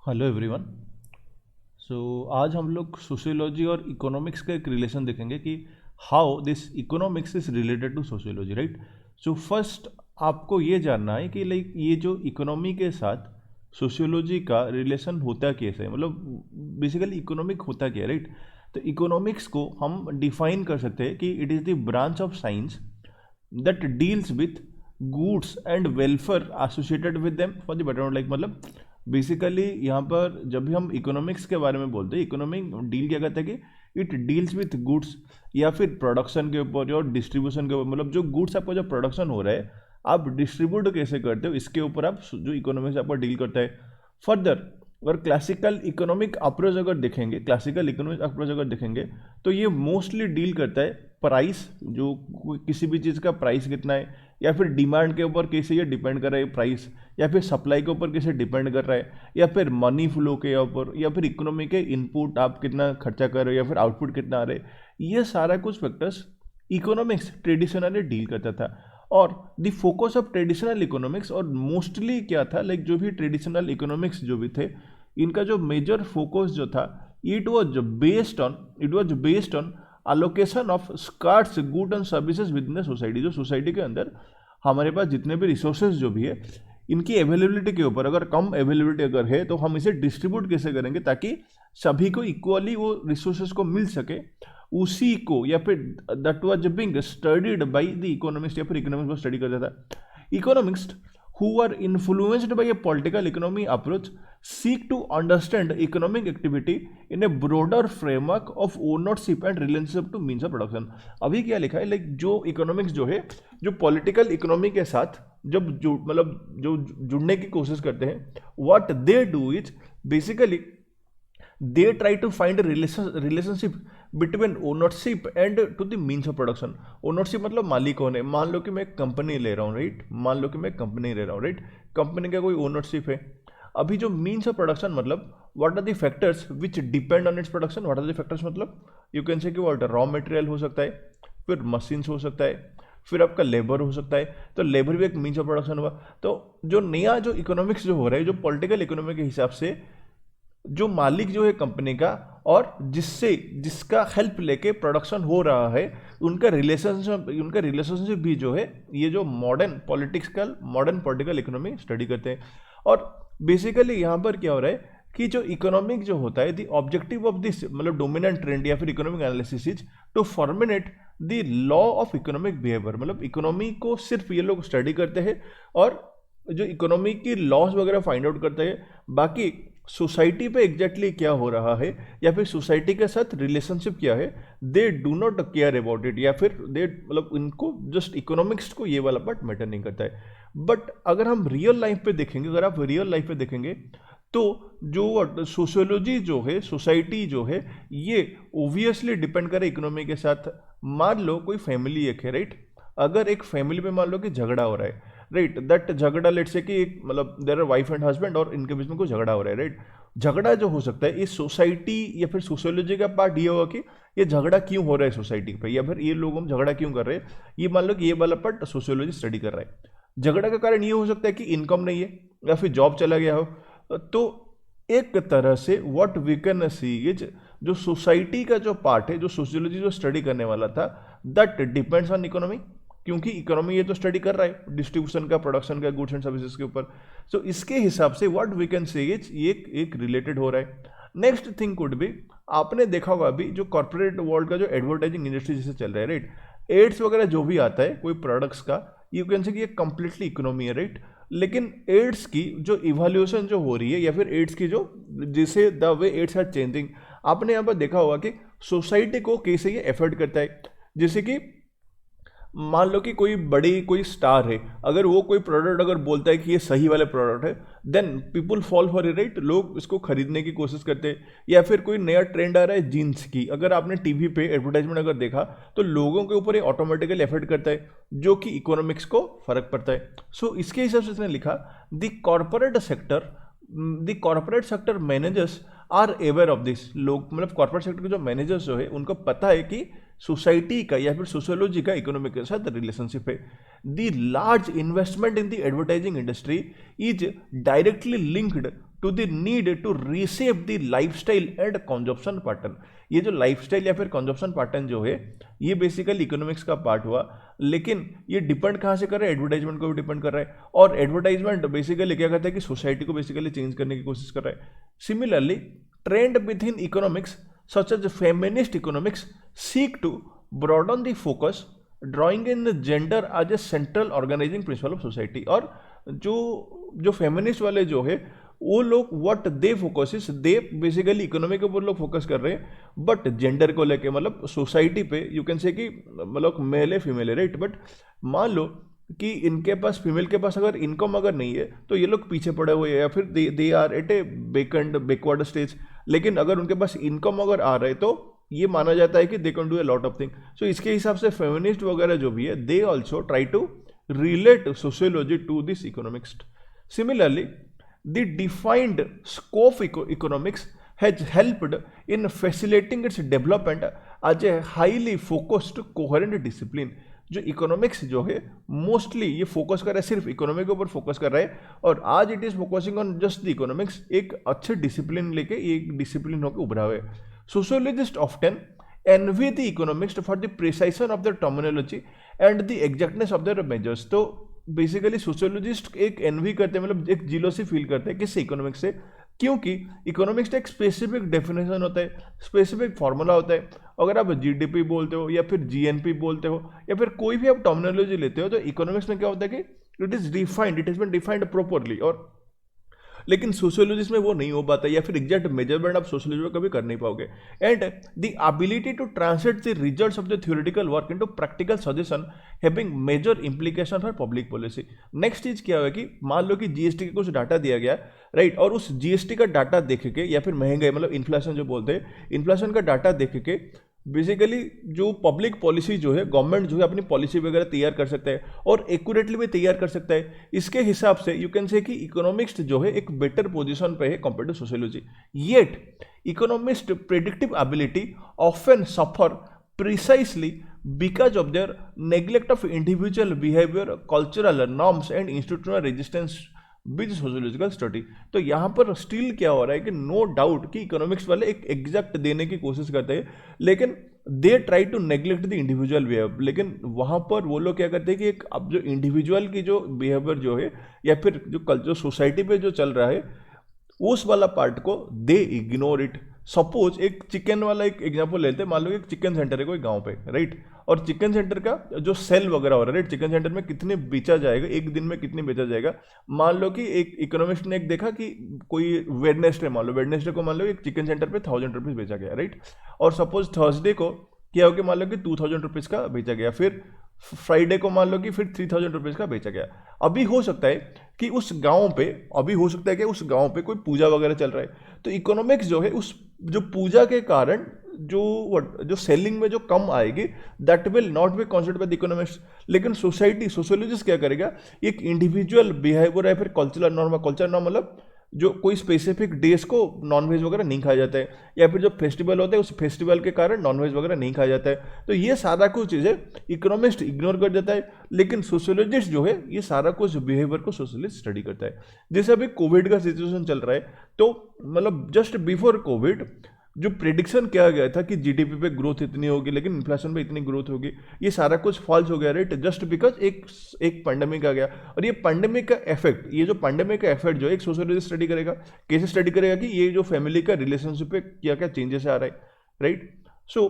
Hello everyone. आज हम लोग सोशियोलॉजी और इकोनॉमिक्स का एक रिलेशन देखेंगे कि how this economics is related to sociology, right. First आपको ये जानना है कि लाइक ये जो इकोनॉमी के साथ सोशियोलॉजी का रिलेशन होता कैसे है, मतलब बेसिकली इकोनॉमिक होता क्या है, राइट। तो इकोनॉमिक्स को हम डिफाइन कर सकते हैं कि it is the branch of science that deals with goods and welfare associated with them for the betterment, like मतलब बेसिकली यहाँ पर जब भी हम इकोनॉमिक्स के बारे में बोलते हैं, इकोनॉमिक डील क्या करता है कि इट डील्स विथ गुड्स या फिर प्रोडक्शन के ऊपर और डिस्ट्रीब्यूशन के ऊपर, मतलब जो गुड्स आपका जो प्रोडक्शन हो रहा है आप डिस्ट्रीब्यूट कैसे करते हो, इसके ऊपर आप जो इकोनॉमिक्स आपका डील करता है। फर्दर अगर क्लासिकल इकोनॉमिक अप्रोच अगर देखेंगे, क्लासिकल इकोनॉमिक अप्रोच अगर देखेंगे तो ये मोस्टली डील करता है प्राइस, जो किसी भी चीज़ का प्राइस कितना है, या फिर डिमांड के ऊपर कैसे ये डिपेंड कर रहा है प्राइस, या फिर सप्लाई के ऊपर कैसे डिपेंड कर रहा है, या फिर मनी फ्लो के ऊपर, या फिर इकोनॉमी के इनपुट आप कितना खर्चा कर रहे हो, या फिर आउटपुट कितना आ रहा है। ये सारा कुछ फैक्टर्स इकोनॉमिक्स ट्रेडिशनली डील करता था। और the focus of traditional economics, और मोस्टली क्या था, लाइक जो भी ट्रेडिशनल इकोनॉमिक्स जो भी थे, इनका जो मेजर फोकस जो था, it was based on allocation of scarce good and services within the society. जो सोसाइटी के अंदर हमारे पास जितने भी रिसोर्सेज जो भी है, इनकी अवेलेबिलिटी के ऊपर, अगर कम अवेलेबिलिटी अगर है तो हम इसे डिस्ट्रीब्यूट कैसे करेंगे ताकि सभी को इक्वली वो रिसोर्सेज को मिल सके, उसी को, या फिर that was being studied by the economist, या फिर इकोनॉमिक्स को स्टडी करता था। Economist who are influenced by a political economy approach seek to understand economic activity in a broader framework of ownership and relationship to means of production। अभी क्या लिखा है, like जो इकोनॉमिक्स जो है, जो पॉलिटिकल इकोनॉमी के साथ जब मतलब जो जुड़ने की कोशिश करते हैं, what they do is basically they try to find relationship between ownership and to the means of production. Ownership मतलब मालिक कौन है, मान लो कि मैं कंपनी ले रहा हूँ, राइट, मान लो कि मैं कंपनी ले रहा हूँ, राइट, कंपनी का कोई ओनरशिप है। अभी जो मीन्स ऑफ प्रोडक्शन मतलब what are the factors which depend on its production, what are the factors मतलब यू कैन से कि व्हाट रॉ मटेरियल हो सकता है, फिर मशीन्स हो सकता है, फिर आपका लेबर हो सकता है, तो लेबर भी एक मीन्स ऑफ प्रोडक्शन हुआ। तो जो नया जो इकोनॉमिक्स जो हो रहा है, जो पॉलिटिकल इकोनॉमी के हिसाब से जो मालिक जो है कंपनी का, और जिसका हेल्प लेके प्रोडक्शन हो रहा है, उनका रिलेशनशिप भी जो है, ये जो मॉडर्न पॉलिटिकल इकोनॉमी स्टडी करते हैं। और बेसिकली यहाँ पर क्या हो रहा है कि जो इकोनॉमिक जो होता है, द ऑब्जेक्टिव ऑफ दिस मतलब डोमिनेंट ट्रेंड या फिर economic analysis is to formulate the law of economic behaviour. मतलब इकोनॉमी को सिर्फ ये लोग स्टडी करते हैं और जो इकोनॉमी की लॉस वगैरह फाइंड आउट करते हैं, बाकी सोसाइटी पे एग्जैक्टली क्या हो रहा है या फिर सोसाइटी के साथ रिलेशनशिप क्या है, they do not care about it, या फिर दे मतलब इनको जस्ट इकोनॉमिक्स को ये वाला पार्ट मैटर नहीं करता है। बट अगर हम रियल लाइफ पे देखेंगे, अगर आप रियल लाइफ पे देखेंगे तो जो सोशियोलॉजी जो है, सोसाइटी जो है, ये ओब्वियसली डिपेंड करे इकोनॉमी के साथ। मान लो कोई फैमिली एक है, राइट, अगर एक फैमिली में मान लो कि झगड़ा हो रहा है, राइट, दैट झगड़ा लेट से कि एक मतलब there are wife and husband और इनके बीच में कोई झगड़ा हो रहा है, राइट। झगड़ा जो हो सकता है, इस सोसाइटी या फिर सोशियोलॉजी का पार्ट ये होगा कि ये झगड़ा क्यों हो रहा है सोसाइटी पे, या फिर ये लोग हम झगड़ा क्यों कर रहे हैं, ये मान लो कि ये वाला पार्ट सोशियोलॉजी स्टडी कर रहा है। झगड़ा का कारण ये हो सकता है कि इनकम नहीं है या फिर जॉब चला गया हो। तो एक तरह से what we can see is जो सोसाइटी का जो पार्ट है, जो सोशियोलॉजी जो स्टडी करने वाला था, दैट डिपेंड्स ऑन इकोनॉमी, क्योंकि इकोनॉमी ये तो स्टडी कर रहा है डिस्ट्रीब्यूशन का, प्रोडक्शन का, गुड्स एंड सर्विसेज के ऊपर। सो इसके हिसाब से what we can say is ये एक रिलेटेड हो रहा है। नेक्स्ट थिंग कुड बी, आपने देखा होगा अभी जो कॉर्पोरेट वर्ल्ड का जो एडवर्टाइजिंग इंडस्ट्री जैसे चल रहा है, राइट, एड्स वगैरह जो भी आता है कोई प्रोडक्ट्स का, यू कैन से कि ये कंप्लीटली इकोनॉमी है, राइट। लेकिन एड्स की जो इवोल्यूशन जो हो रही है, या फिर एड्स की जो जिसे the way ads are changing, आपने यहाँ पर देखा होगा कि सोसाइटी को कैसे ये एफर्ट करता है। जैसे कि मान लो कि कोई स्टार है, अगर वो कोई प्रोडक्ट अगर बोलता है कि ये सही वाला प्रोडक्ट है, then people fall for it, right, लोग इसको खरीदने की कोशिश करते हैं। या फिर कोई नया ट्रेंड आ रहा है जीन्स की, अगर आपने टीवी पे एडवर्टाइजमेंट अगर देखा तो लोगों के ऊपर ये ऑटोमेटिकली एफेक्ट करता है, जो कि इकोनॉमिक्स को फर्क पड़ता है। सो इसके हिसाब से इसने लिखा the corporate sector managers are aware of this. लोग मतलब कॉर्पोरेट सेक्टर के जो मैनेजर्स जो है उनको पता है कि सोसाइटी का या फिर सोशियोलॉजी का इकोनॉमी के साथ रिलेशनशिप है। The large investment in the advertising industry is directly linked to the need to reshape the lifestyle and consumption pattern. ये जो लाइफस्टाइल या फिर कंजप्शन पैटर्न जो है ये बेसिकली इकोनॉमिक्स का पार्ट हुआ, लेकिन ये डिपेंड कहाँ से कर रहा है, एडवर्टाइजमेंट को भी डिपेंड कर रहा है, और एडवर्टाइजमेंट बेसिकली क्या करता है कि सोसाइटी को बेसिकली चेंज करने की कोशिश कर रहा है। Similarly trend with in economics such as feminist economics seek to broaden the focus drawing in gender as a central organizing principle of society. और जो फेमिनिस्ट वाले जो है वो लोग what they focus is they basically economy के ऊपर लोग फोकस कर रहे हैं, बट जेंडर को लेके मतलब सोसाइटी पे यू कैन से कि मतलब मेल है फीमेल है, राइट। बट मान लो कि इनके पास फीमेल के पास अगर इनकम अगर नहीं है तो ये लोग पीछे पड़े हुए हैं या फिर they are at a backward stage. लेकिन अगर उनके पास इनकम अगर आ रहा है तो ये माना जाता है कि they can do a lot of thing. So इसके हिसाब से फेमिनिस्ट वगैरह जो भी है they also try to relate sociology to this economics. Similarly, the defined scope economics has helped in facilitating its development as a highly focused coherent discipline. जो economics जो है मोस्टली ये फोकस कर रहा है, सिर्फ इकोनॉमी के ऊपर फोकस कर रहा है, और आज it is focusing on just the economics, एक अच्छे डिसिप्लिन लेके एक डिसिप्लिन होकर उभरा हुआ है। Sociologist often envy the economics for the precision of their terminology and the exactness of their measures। तो बेसिकली सोशियोलॉजिस्ट एक एनवी करते हैं, मतलब एक जीलोसी फील करते हैं किससे, इकोनॉमिक्स से, क्योंकि इकोनॉमिक्स का एक स्पेसिफिक डेफिनेशन होता है, स्पेसिफिक फार्मूला होता है। अगर आप जीडीपी बोलते हो या फिर जीएनपी बोलते हो या फिर कोई भी आप टर्मिनोलॉजी लेते हो तो इकोनॉमिक्स में क्या होता है कि it is defined, it is been defined properly. और लेकिन सोशियोलॉजिस्ट में वो नहीं हो पाता, या फिर एग्जैक्ट मेजरमेंट आप सोशियोलॉजी में कभी कर नहीं पाओगे। And the ability to translate the results of the theoretical work into practical suggestion having major implication for public policy. Next चीज क्या है कि मान लो कि जीएसटी का कुछ डाटा दिया गया, राइट, और उस जीएसटी का डाटा देख के या फिर महंगाई मतलब इन्फ्लेशन जो बोलते हैं, इन्फ्लेशन का डाटा देख के बेसिकली जो पब्लिक पॉलिसी जो है गवर्नमेंट जो है अपनी पॉलिसी वगैरह तैयार कर सकता है और एक्यूरेटली भी तैयार कर सकता है। इसके हिसाब से यू कैन से कि इकोनॉमिक्स जो है एक बेटर पोजीशन पे है compare to sociology. Yet economist predictive ability often suffer precisely because of their neglect of individual behaviour, cultural norms and institutional resistance with sociological study. तो यहाँ पर still क्या हो रहा है कि नो डाउट कि इकोनॉमिक्स वाले एक एग्जैक्ट देने की कोशिश करते हैं, लेकिन they try to neglect the individual behaviour. लेकिन वहाँ पर वो लोग क्या करते हैं कि एक अब जो इंडिविजुअल की जो बिहेवियर जो है या फिर जो सोसाइटी पे जो चल रहा है उस वाला पार्ट को दे इग्नोर इट। सपोज एक चिकन वाला एक एग्जांपल लेते हैं, मान लो एक चिकन सेंटर है कोई गांव पे, राइट, और चिकन सेंटर का जो सेल वगैरह हो रहा है, राइट, चिकन सेंटर में कितने बेचा जाएगा, एक दिन में कितने बेचा जाएगा। मान लो कि एक इकोनॉमिस्ट ने एक देखा कि कोई वेडनेसडे, मान लो वेडनेसडे को मान लो एक चिकन सेंटर पे 1000 रुपीज़ बेचा गया, राइट, और सपोज थर्सडे को क्या हो गया, मान लो कि 2000 रुपीज़ का बेचा गया, फिर फ्राइडे को मान लो कि फिर 3000 रुपीज़ का बेचा गया। अभी हो सकता है कि उस गांव पे, अभी हो सकता है कि उस गांव पे कोई पूजा वगैरह चल रहा है, तो इकोनॉमिक्स जो है उस जो पूजा के कारण जो सेलिंग में जो कम आएगी that will not be considered by the economics. लेकिन सोसाइटी सोशियोलॉजिस्ट क्या करेगा, एक इंडिविजुअल बिहेवियर है फिर कल्चरल नॉर्म, कल्चरल नॉर्म मतलब जो कोई स्पेसिफिक डेज को नॉनवेज वगैरह नहीं खाया जाता है, या फिर जो फेस्टिवल होता है उस फेस्टिवल के कारण नॉनवेज वगैरह नहीं खाया जाता है। तो ये सारा कुछ चीज़ें इकोनॉमिस्ट इग्नोर कर देता है, लेकिन सोशियोलॉजिस्ट जो है ये सारा कुछ बिहेवियर को सोशलिस्ट स्टडी करता है। जैसे अभी कोविड का सिचुएशन चल रहा है, तो मतलब जस्ट बिफोर कोविड जो प्रेडिक्शन किया गया था कि जीडीपी पे ग्रोथ इतनी होगी लेकिन इन्फ्लेशन पे इतनी ग्रोथ होगी, ये सारा कुछ फॉल्स हो गया, राइट, जस्ट बिकॉज एक पैंडेमिक आ गया। और ये पैंडेमिक का इफेक्ट, ये जो पैंडेमिक का इफेक्ट जो एक सोशियोलॉजिस्ट स्टडी करेगा, कैसे स्टडी करेगा कि ये जो फैमिली का रिलेशनशिप पे क्या क्या चेंजेस आ रहा है, right. So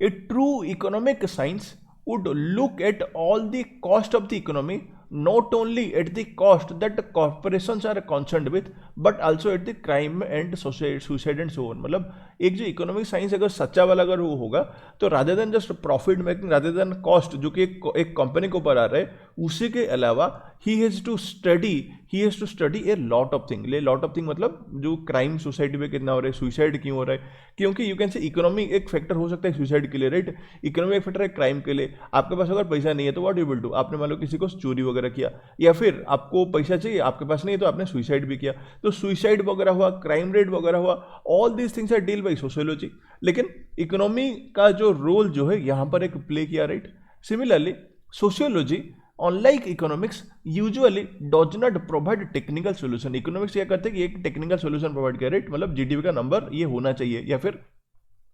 A true economic science would look at all the cost of the economy, not only at the cost that the corporations are concerned with but also at the crime and suicide and so on। मतलब एक जो economic science अगर सच्चा वाला अगर वो होगा तो rather than just profit making, rather than cost जो कि एक कंपनी के ऊपर आ रहा है, उसी के अलावा ही has to study a lot of thing. Lot of thing मतलब जो क्राइम सोसाइटी पे कितना हो रहा है, सुसाइड क्यों हो रहा है, क्योंकि यू कैन से इकोनॉमी एक फैक्टर हो सकता है सुसाइड के लिए, राइट, इकोनॉमी एक फैक्टर है क्राइम के लिए। आपके पास अगर पैसा नहीं है तो व्हाट यू विल डू, आपने मान लो किसी को चोरी वगैरह किया, या फिर आपको पैसा चाहिए आपके पास नहीं है तो आपने सुसाइड भी किया, तो सुसाइड वगैरह हुआ, क्राइम रेट वगैरह हुआ, all these things are deal by sociology. लेकिन इकोनॉमी का जो रोल जो है यहाँ पर एक प्ले किया, right. Similarly sociology unlike economics usually does not provide technical solution. Economics क्या करते हैं कि एक टेक्निकल सोल्यूशन प्रोवाइड कर रहे, मतलब जीडीपी का नंबर ये होना चाहिए, या फिर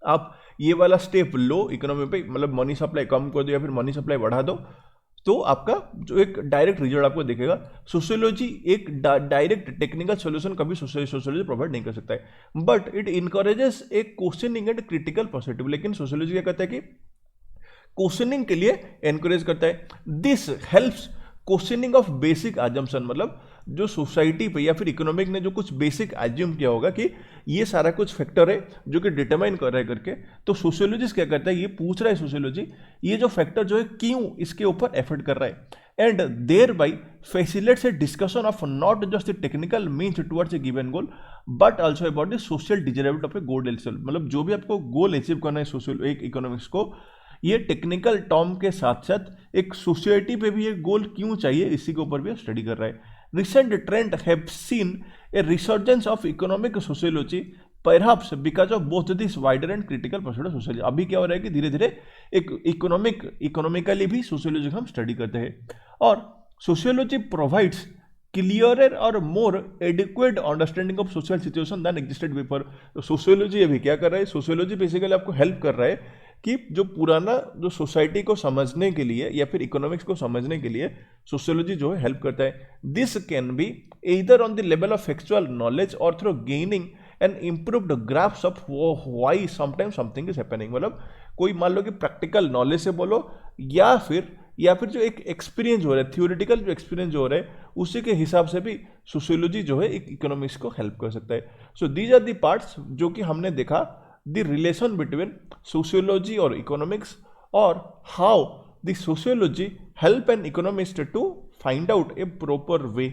आप ये वाला स्टेप लो इकोनॉमी पे, मतलब मनी सप्लाई कम कर दो या फिर मनी सप्लाई बढ़ा दो, तो आपका जो एक डायरेक्ट रिजल्ट आपको दिखेगा। सोशियोलॉजी एक डायरेक्ट टेक्निकल सॉल्यूशन कभी सोशियोलॉजी प्रोवाइड नहीं कर सकता है, but it encourages A questioning and critical perspective. लेकिन सोशियोलॉजी क्या कहता है कि क्वेश्चनिंग के लिए एनकरेज करता है। This helps questioning of basic assumption, मतलब जो सोसाइटी पे या फिर इकोनॉमिक ने जो कुछ बेसिक एज्यूम किया होगा कि ये सारा कुछ फैक्टर है जो कि डिटरमाइन कर रहा है करके, तो सोशियोलॉजिस्ट क्या करता है, ये पूछ रहा है सोशियोलॉजी ये जो फैक्टर जो है क्यों इसके ऊपर एफर्ट कर रहा है, and thereby facilitates a discussion of not just the technical means towards a given goal but also about the social desirability of a goal itself. मतलब जो भी आपको गोल अचीव करना है सोशल एक इकोनॉमिक्स को, ये टेक्निकल टर्म के साथ साथ एक सोसाइटी पे भी ये गोल क्यों चाहिए इसी के ऊपर भी स्टडी कर रहा है। Recent trend have seen A resurgence of economic sociology perhaps because of both this wider and critical perspective sociology. अभी क्या हो रहा है कि धीरे धीरे एक इकोनॉमिकली भी सोशियोलॉजी हम स्टडी करते हैं, और सोशियोलॉजी प्रोवाइड्स क्लियरर और more adequate understanding of social situation than existed before. तो सोशियोलॉजी अभी क्या कर रहा है, सोशियोलॉजी बेसिकली आपको हेल्प कर रहा है कि जो पुराना जो सोसाइटी को समझने के लिए या फिर इकोनॉमिक्स को समझने के लिए सोशियोलॉजी जो है हेल्प करता है। This can be either on the level of factual knowledge और through gaining and improved graphs of why sometimes something is happening. मतलब कोई मान लो कि प्रैक्टिकल नॉलेज से बोलो या फिर जो एक एक्सपीरियंस हो रहा है, थियोरिटिकल जो एक्सपीरियंस जो हो रहा है उसी के हिसाब से भी सोशियोलॉजी जो है एक इकोनॉमिक्स को हेल्प कर सकता है। So these are the parts जो कि हमने देखा the relation between sociology or economics, or how the sociology help an economist to find out a proper way